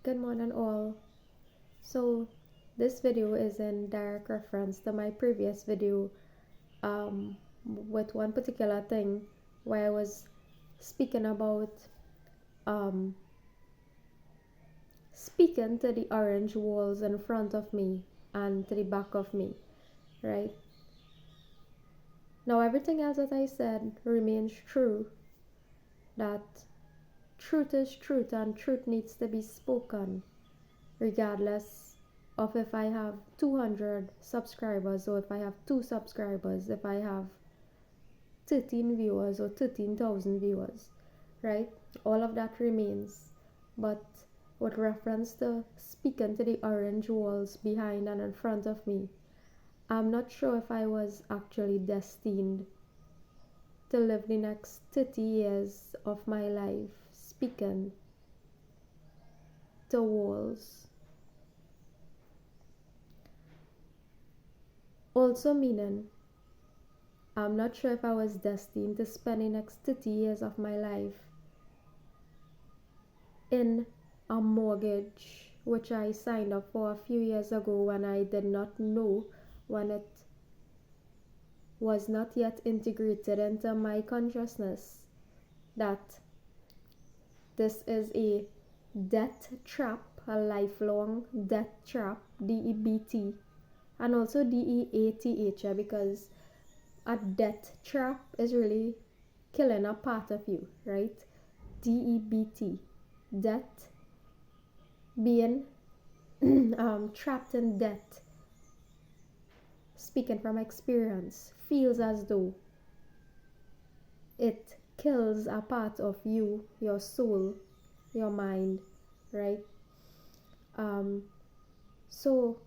Good morning all. So this video is in direct reference to my previous video with one particular thing where I was speaking about speaking to the orange walls in front of me and to the back of me, right? Now everything else that I said remains true, that truth is truth and truth needs to be spoken regardless of if I have 200 subscribers or if I have 2 subscribers, if I have 13 viewers or 13,000 viewers, right? All of that remains. But with reference to speaking to the orange walls behind and in front of me, I'm not sure if I was actually destined to live the next 30 years of my life speaking to walls. Also meaning, I'm not sure if I was destined to spend the next 30 years of my life in a mortgage which I signed up for a few years ago when I did not know, when it was not yet integrated into my consciousness, that this is a debt trap, a lifelong debt trap, DEBT, and also DEATH, because a debt trap is really killing a part of you, right? DEBT, debt, being trapped in debt, speaking from experience, feels as though it kills a part of you, your soul, your mind, right? So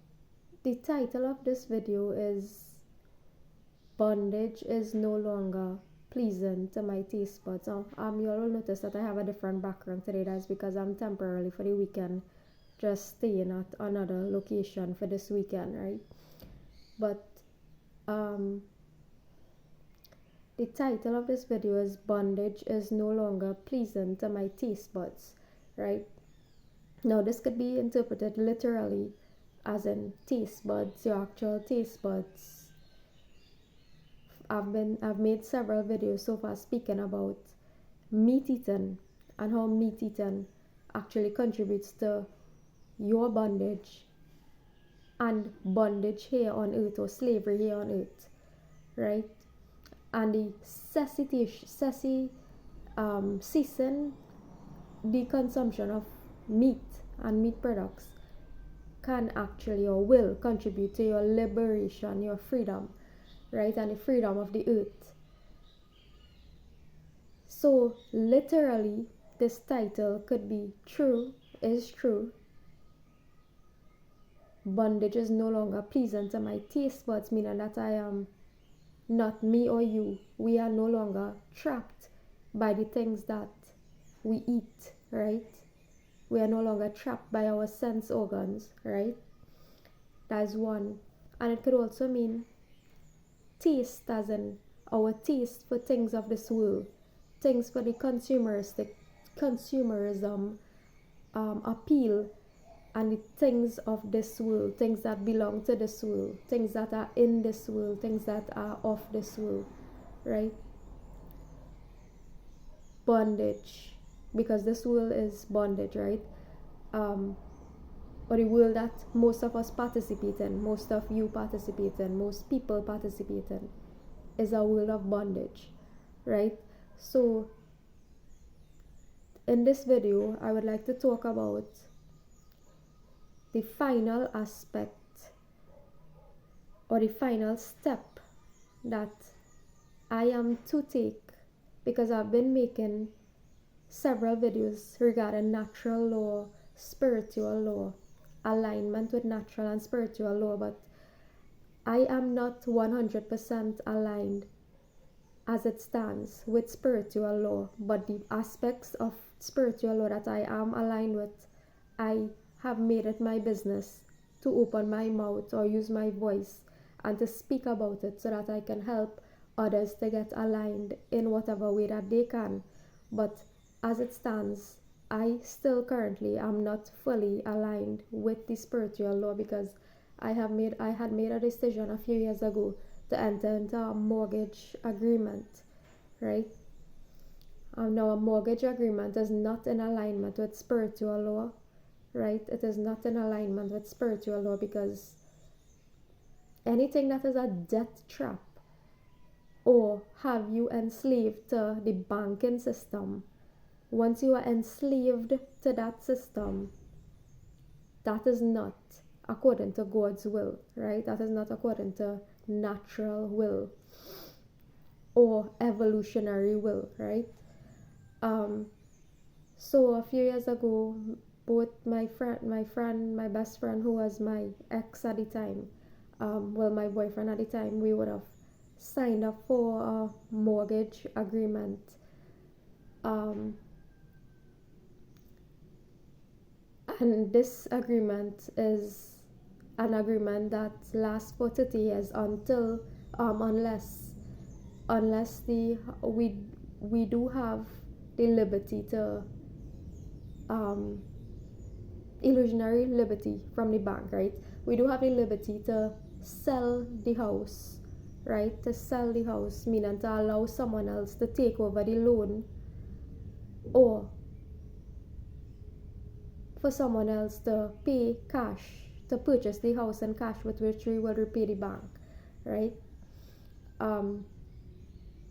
the title of this video is Bondage is no longer pleasant to my taste buds. You all will notice that I have a different background today. That's because I'm temporarily for the weekend just staying at another location for this weekend, right? But the title of this video is Bondage is no longer pleasant to my taste buds, right? Now this could be interpreted literally as in taste buds, your actual taste buds. I've made several videos so far speaking about meat eating and how meat eating actually contributes to your bondage and bondage here on earth, or slavery here on earth, right? And the ceasing the consumption of meat and meat products can actually or will contribute to your liberation, your freedom, right? And the freedom of the earth. So literally this title could be true, is true. Bondage is no longer pleasant to my taste buds, meaning that I am not me or you. We are no longer trapped by the things that we eat, right? We are no longer trapped by our sense organs, right? That's one. And it could also mean taste, as in our taste for things of this world, things for the consumerism appeal, and the things of this world, things that belong to this world, things that are in this world, things that are of this world, right? Bondage, because this world is bondage, right? Or the world that most of us participate in, most of you participate in, most people participate in, is a world of bondage, right? So in this video, I would like to talk about the final aspect or the final step that I am to take, because I've been making several videos regarding natural law, spiritual law, alignment with natural and spiritual law, but I am not 100% aligned as it stands with spiritual law. But the aspects of spiritual law that I am aligned with, I have made it my business to open my mouth or use my voice and to speak about it so that I can help others to get aligned in whatever way that they can. But as it stands, I still currently am not fully aligned with the spiritual law, because I had made a decision a few years ago to enter into a mortgage agreement, right? Now a mortgage agreement is not in alignment with spiritual law, right? It is not in alignment with spiritual law, because anything that is a debt trap or have you enslaved to the banking system, once you are enslaved to that system, that is not according to God's will, right? That is not according to natural will or evolutionary will, right? So a few years ago, both my best friend, who was my ex at the time, my boyfriend at the time, we would have signed up for a mortgage agreement. And this agreement is an agreement that lasts for 30 years until unless we do have the liberty to illusionary liberty from the bank, right? We do have the liberty to sell the house, right? To sell the house, meaning to allow someone else to take over the loan, or for someone else to pay cash, to purchase the house in cash, with which we will repay the bank, right?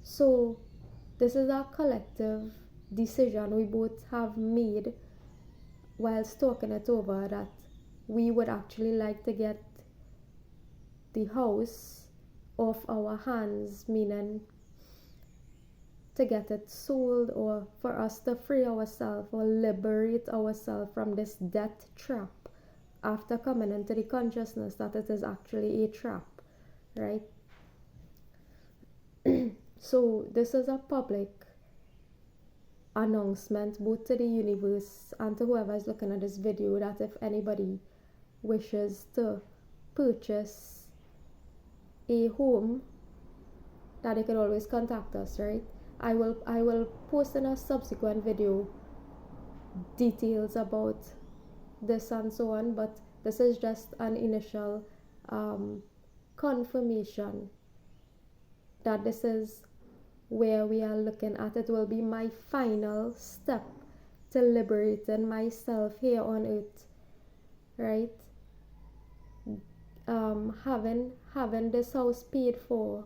So this is a collective decision we both have made whilst talking it over, that we would actually like to get the house off our hands, meaning to get it sold, or for us to free ourselves or liberate ourselves from this debt trap, after coming into the consciousness that it is actually a trap, right? So this is a public announcement, both to the universe and to whoever is looking at this video, that if anybody wishes to purchase a home, that they can always contact us, right? I will post in a subsequent video details about this and so on, but this is just an initial confirmation that this is where we are looking at. It will be my final step to liberating myself here on earth, right? Having this house paid for,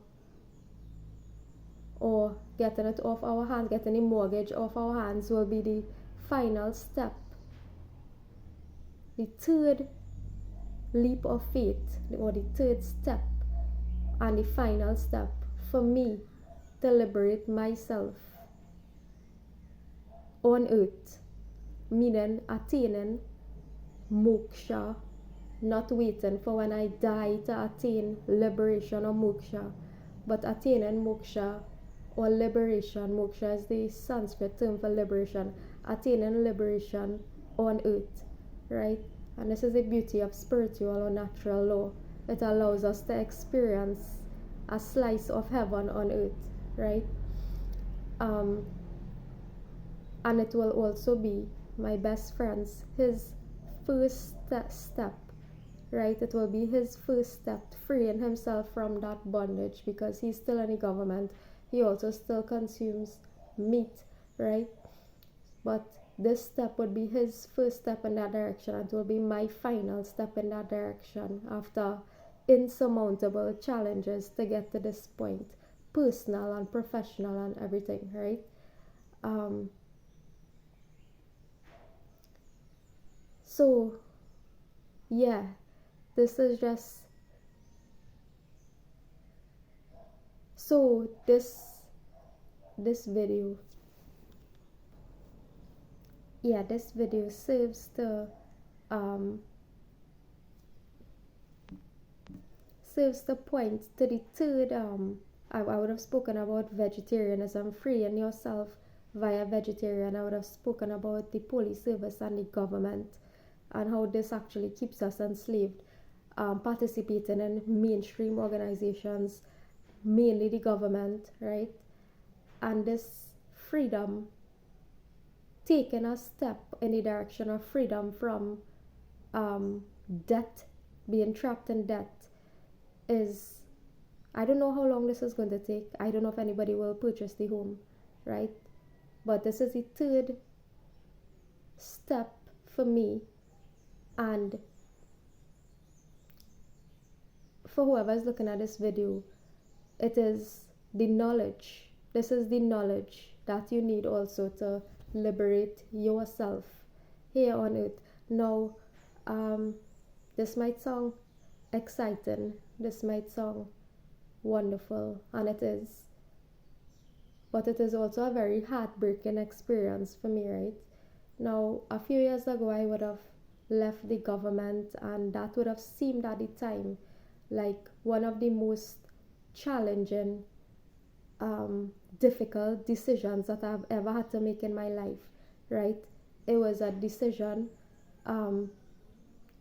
or getting it off our hands, getting a mortgage off our hands, will be the final step, the third leap of faith, or the third step and the final step for me to liberate myself on earth, meaning attaining moksha, not waiting for when I die to attain liberation or moksha, but attaining moksha or liberation. Moksha is the Sanskrit term for liberation, attaining liberation on earth, right? And this is the beauty of spiritual or natural law. It allows us to experience a slice of heaven on earth, right? And it will also be my best friend's, his first step, right? It will be his first step, freeing himself from that bondage, because he's still in the government. He also still consumes meat, right? But this step would be his first step in that direction, and it will be my final step in that direction after insurmountable challenges to get to this point, personal and professional and everything, right? So yeah, this is just, so this video, yeah, this video serves the point to the third. I would have spoken about vegetarianism, freeing yourself via vegetarian. I would have spoken about the police service and the government, and how this actually keeps us enslaved. Participating in mainstream organizations, mainly the government, right? And this freedom taking a step in the direction of freedom from debt, being trapped in debt, is, I don't know how long this is going to take. I don't know if anybody will purchase the home, right? But this is the third step for me, and for whoever is looking at this video, it is the knowledge. This is the knowledge that you need also to liberate yourself here on earth. Now, this might sound exciting, this might sound wonderful, and it is, but it is also a very heartbreaking experience for me, right? Now, a few years ago, I would have left the government, and that would have seemed at the time like one of the most challenging, difficult decisions that I've ever had to make in my life, right? It was a decision,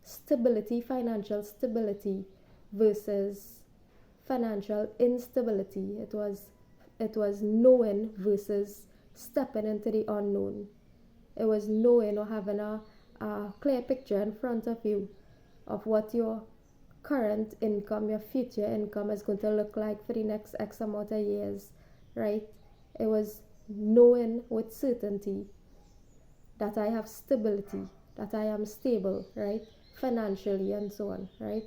stability, financial stability versus financial instability. It was knowing versus stepping into the unknown. It was knowing or having a clear picture in front of you of what your current income, your future income is going to look like for the next X amount of years, right? It was knowing with certainty that I have stability, that I am stable, right? Financially and so on, right?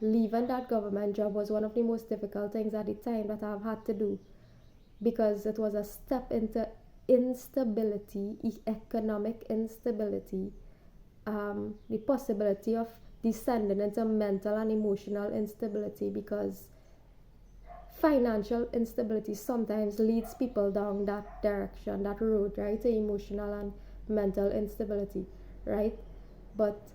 Leaving that government job was one of the most difficult things at the time that I've had to do, because it was a step into instability, economic instability, the possibility of descending into mental and emotional instability, because financial instability sometimes leads people down that direction, that road, right, to emotional and mental instability, right? But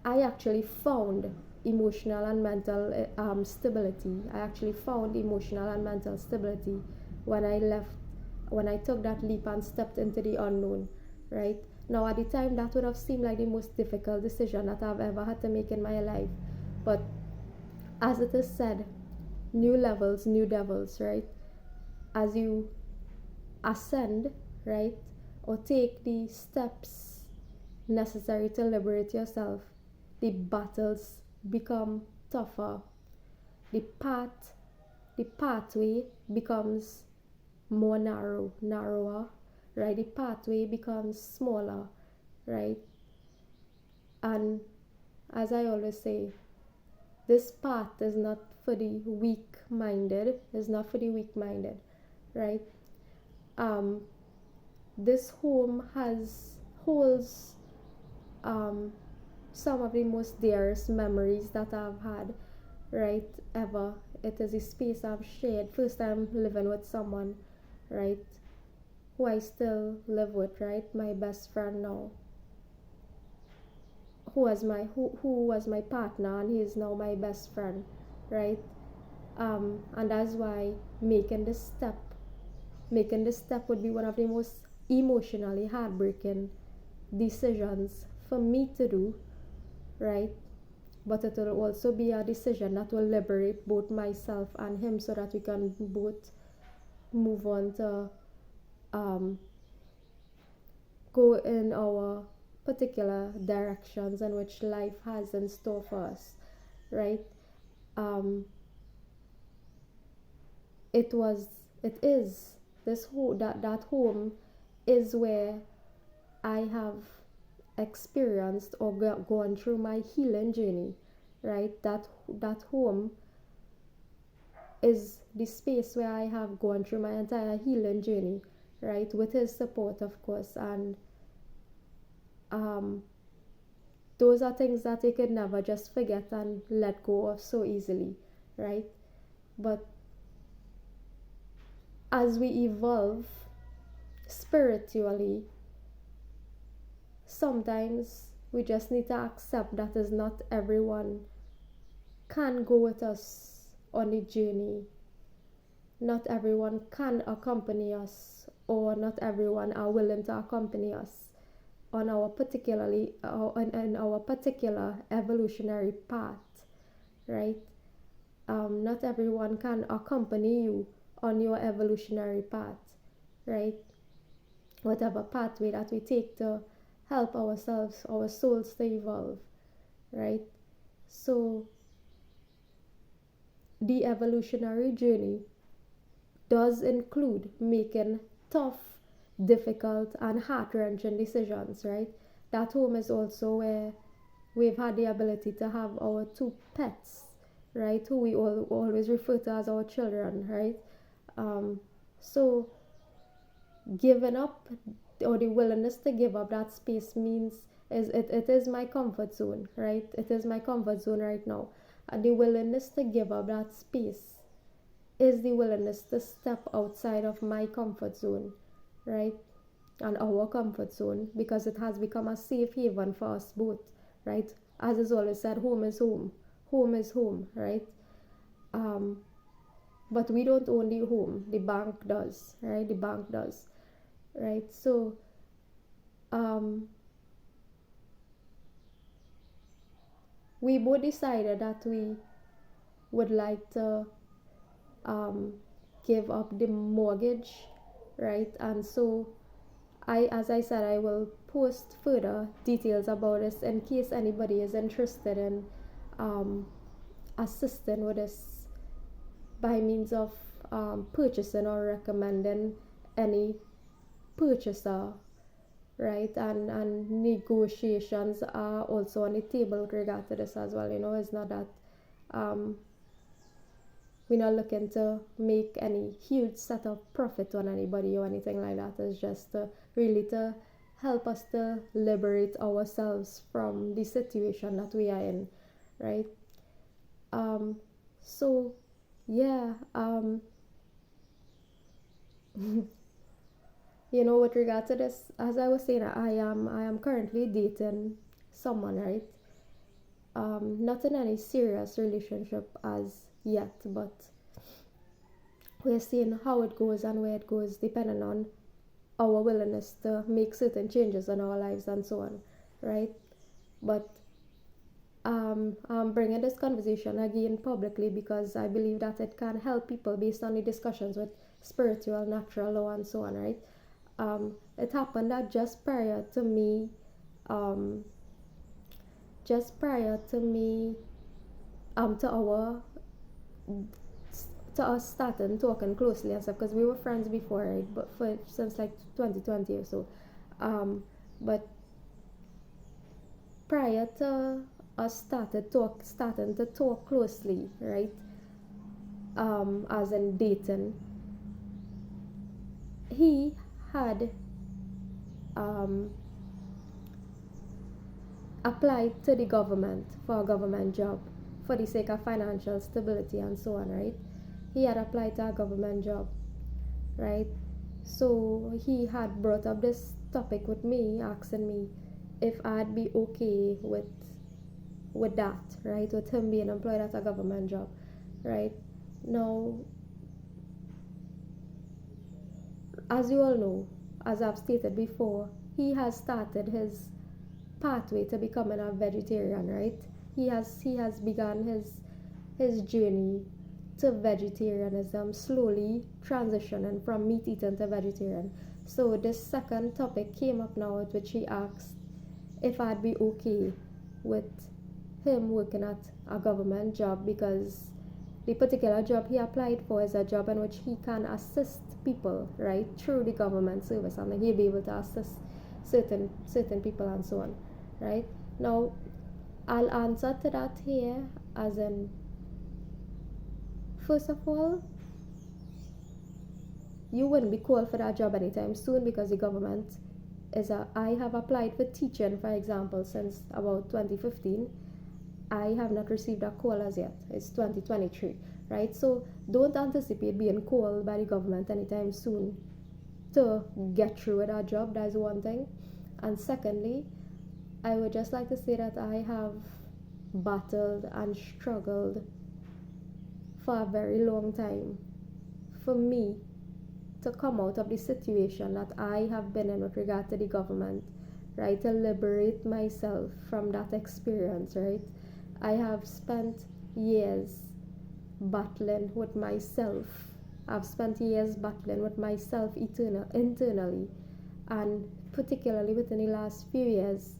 I actually found emotional and mental stability. I actually found emotional and mental stability when I took that leap and stepped into the unknown, right? Now, at the time, that would have seemed like the most difficult decision that I've ever had to make in my life. But as it is said, new levels, new devils, right? As you ascend, right, or take the steps necessary to liberate yourself, the battles become tougher. The pathway becomes more narrower, right? The pathway becomes smaller, right? And as I always say, this path is not for the weak-minded. It's not for the weak-minded, right? This home holds some of the most dearest memories that I've had, right, ever. It is a space I've shared. First time living with someone, right, who I still live with, right, my best friend now, who was my partner, and he is now my best friend, right? And that's why making this step would be one of the most emotionally heartbreaking decisions for me to do, right? But it will also be a decision that will liberate both myself and him, so that we can both move on to go in our particular directions in which life has in store for us, right? It is that home is where I have experienced or gone through my healing journey, right? That home is the space where I have gone through my entire healing journey, right? With his support, of course. And those are things that you could never just forget and let go of so easily, right? But as we evolve spiritually, sometimes we just need to accept that is not everyone can go with us on the journey. Not everyone can accompany us, or not everyone are willing to accompany us on our in our particular evolutionary path, right? Not everyone can accompany you on your evolutionary path, right? whatever pathway that we take to help ourselves, our souls to evolve, right? So the evolutionary journey does include making tough, difficult, and heart-wrenching decisions, right? That home is also where we've had the ability to have our two pets, right? Who we always refer to as our children, right? So giving up, or the willingness to give up that space, means it is my comfort zone, right? It is my comfort zone right now. And the willingness to give up that space is the willingness to step outside of my comfort zone, right? And our comfort zone, because it has become a safe haven for us both, right? As is always said, home is home. Home is home, right? But we don't own the home. The bank does, right? The bank does, right? So, we both decided that we would like to give up the mortgage, right? And so as I said, I will post further details about this in case anybody is interested in assisting with this by means of purchasing or recommending any purchaser, right? And negotiations are also on the table with regard to this as well. It's not that we're not looking to make any huge set of profit on anybody or anything like that. It's just really to help us to liberate ourselves from the situation that we are in, right? So yeah, with regard to this, as I was saying, I am currently dating someone, right? Not in any serious relationship as yet, but we're seeing how it goes and where it goes, depending on our willingness to make certain changes in our lives and so on, right? But I'm bringing this conversation again publicly because I believe that it can help people based on the discussions with spiritual, natural law, and so on, right? It happened that just prior to me, to our to us starting talking closely and stuff, because we were friends before, right? But since like 2020 or so, but prior to us starting to talk closely, right? As in dating, he had applied to the government for a government job for the sake of financial stability and so on, right? He had applied to a government job, right? So he had brought up this topic with me, asking me if I'd be okay with that, right? With him being employed at a government job, right? Now, as you all know, as I've stated before, he has started his pathway to becoming a vegetarian, right? He has begun his journey to vegetarianism, slowly transitioning from meat eating to vegetarian. So this second topic came up now, at which he asked if I'd be okay with him working at a government job, because the particular job he applied for is a job in which he can assist people, right, through the government service, and he'll be able to assist certain people and so on, right? Now, I'll answer to that here, as in, first of all, you wouldn't be called for that job anytime soon, because the government I have applied for teaching, for example, since about 2015. I have not received a call as yet. It's 2023, right? So don't anticipate being called by the government anytime soon to get through with that job. That's one thing. And secondly, I would just like to say that I have battled and struggled for a very long time for me to come out of the situation that I have been in with regard to the government, right? To liberate myself from that experience, right? I have spent years battling with myself. I've spent years battling with myself internally. And particularly within the last few years,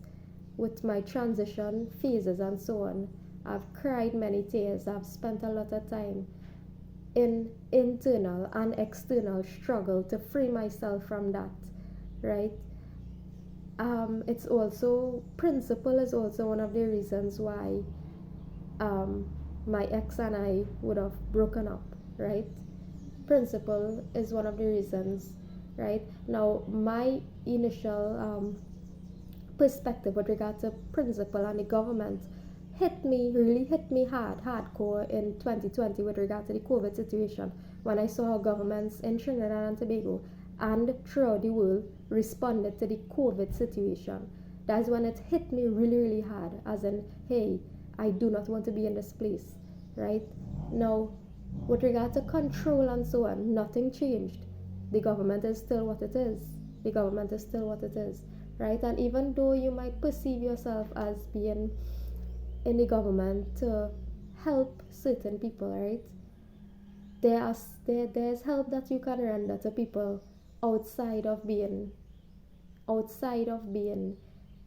with my transition phases and so on, I've cried many tears. I've spent a lot of time in internal and external struggle to free myself from that, right? It's also, principle is also one of the reasons why my ex and I would have broken up, right? Principle is one of the reasons, right? Now, my initial perspective with regard to principle and the government really hit me hardcore in 2020 with regard to the COVID situation, when I saw how governments in Trinidad and Tobago and throughout the world responded to the COVID situation. That's when it hit me really hard, as in, hey, I do not want to be in this place, right? Now, with regard to control and so on, nothing changed. The government is still what it is. The government is still what it is, right? And even though you might perceive yourself as being in the government to help certain people, right? There's help that you can render to people outside of being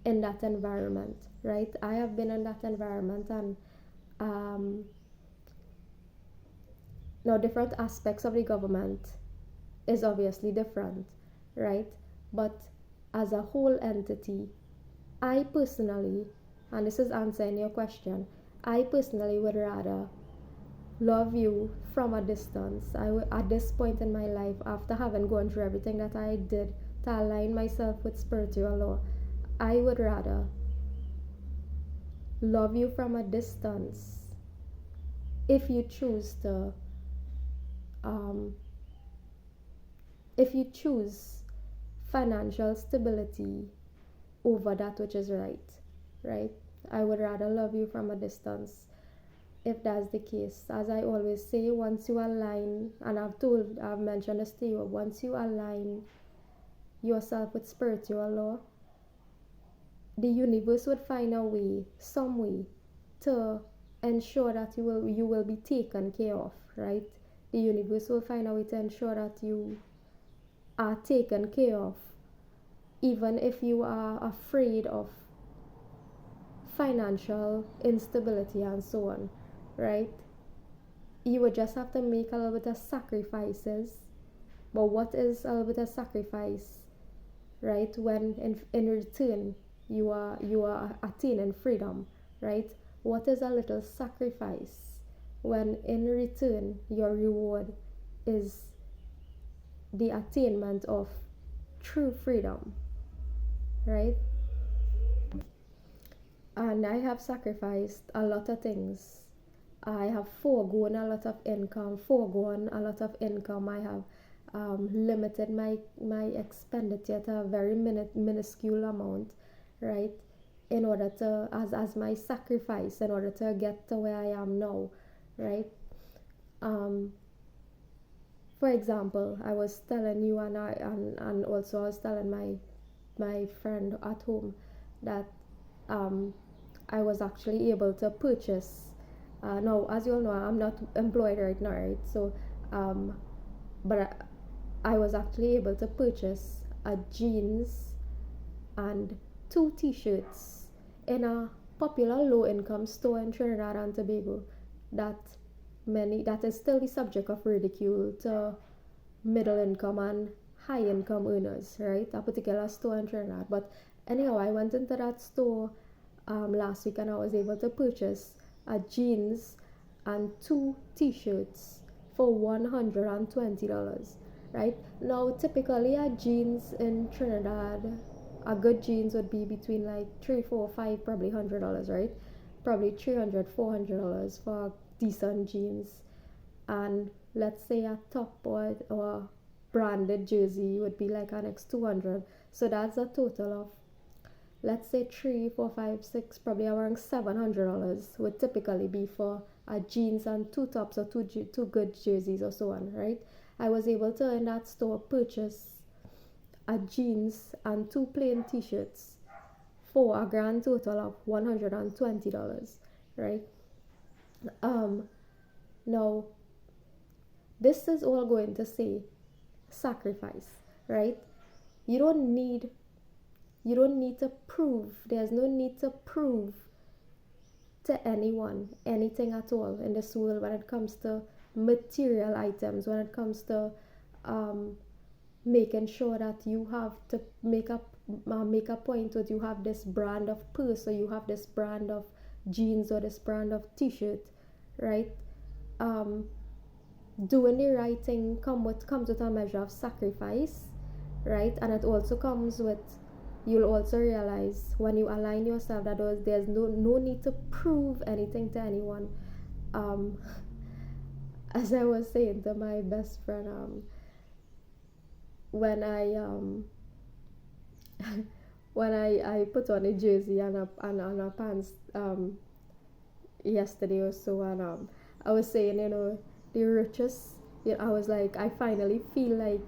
in that environment, right? I have been in that environment, and now different aspects of the government is obviously different, right? But as a whole entity, I personally, and this is answering your question, I personally would rather love you from a distance. At this point in my life, after having gone through everything that I did to align myself with spiritual law, I would rather love you from a distance if you choose to if you choose financial stability over that which is right? I would rather love you from a distance if that's the case. As I always say, once you align, and I've mentioned this to you, once you align yourself with spiritual law, the universe would find a way, some way, to ensure that you will be taken care of, right? The universe will find a way to ensure that you are taken care of, even if you are afraid of financial instability and so on, right? You would just have to make a little bit of sacrifices. But what is a little bit of sacrifice, right? When in return you are attaining freedom, right? What is a little sacrifice when in return your reward is the attainment of true freedom, right? And I have sacrificed a lot of things. I have foregone a lot of income. I have limited my expenditure to a very minuscule amount, right? In order to, as my sacrifice, in order to get to where I am now, right? For example, I was telling you, and also I was telling my friend at home that I was actually able to purchase. Now, as you all know, I'm not employed right now, right? So, but I was actually able to purchase a jeans and 2 t-shirts in a popular low-income store in Trinidad and Tobago that is still the subject of ridicule to middle income and high income earners, right? A particular store in Trinidad. But anyhow, I went into that store last week, and I was able to purchase a jeans and 2 t-shirts for $120, right? Now, typically a jeans in Trinidad, a good jeans would be between like 3, 4, 5, probably $100, right? Probably $300, $400 for decent jeans. And let's say a top or branded jersey would be like an next 200. So that's a total of, let's say 3, 4, 5, 6, probably around $700 would typically be for a jeans and 2 tops or two good jerseys or so on, right? I was able to in that store purchase a jeans and 2 plain t-shirts for a grand total of $120, right? Now this is all going to say sacrifice, right? You don't need to prove. There's no need to prove to anyone anything at all in this world when it comes to material items, when it comes to um, making sure that you have to make a point that you have this brand of purse, or you have this brand of jeans, or this brand of t-shirt, right? um, Doing the right thing comes with a measure of sacrifice, right? And it also comes with, you'll also realize when you align yourself that there's no need to prove anything to anyone. um, as I was saying to my best friend, when I when I put on a jersey and a pants yesterday or so, and I was saying, the richest, I was like, I finally feel like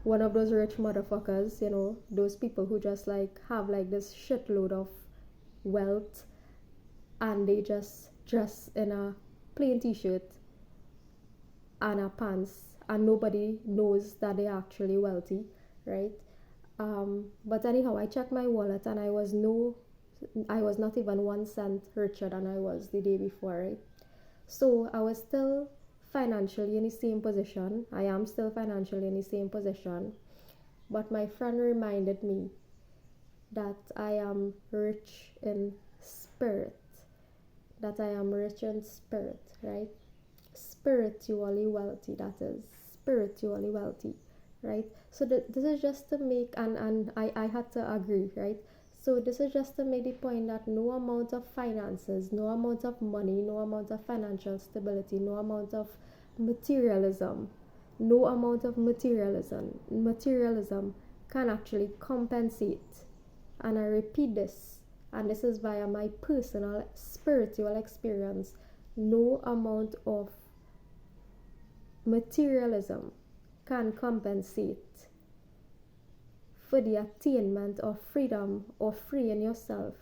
one of those rich motherfuckers, those people who just like have like this shitload of wealth, and they just dress in a plain t-shirt and a pants, and nobody knows that they're actually wealthy, right? But anyhow, I checked my wallet, and I was not even 1 cent richer than I was the day before, right? So I was still financially in the same position. I am still financially in the same position. But my friend reminded me that I am rich in spirit. That I am rich in spirit, right? Spiritually wealthy, that is. Spiritually wealthy, right? So this is just to make, and I had to agree, right? So this is just to make the point that no amount of finances, no amount of money, no amount of financial stability, no amount of materialism, no amount of materialism can actually compensate. And I repeat this, and this is via my personal spiritual experience. No amount of materialism can compensate for the attainment of freedom, or freeing yourself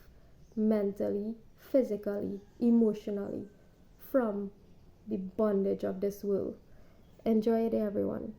mentally, physically, emotionally from the bondage of this world. Enjoy it, everyone.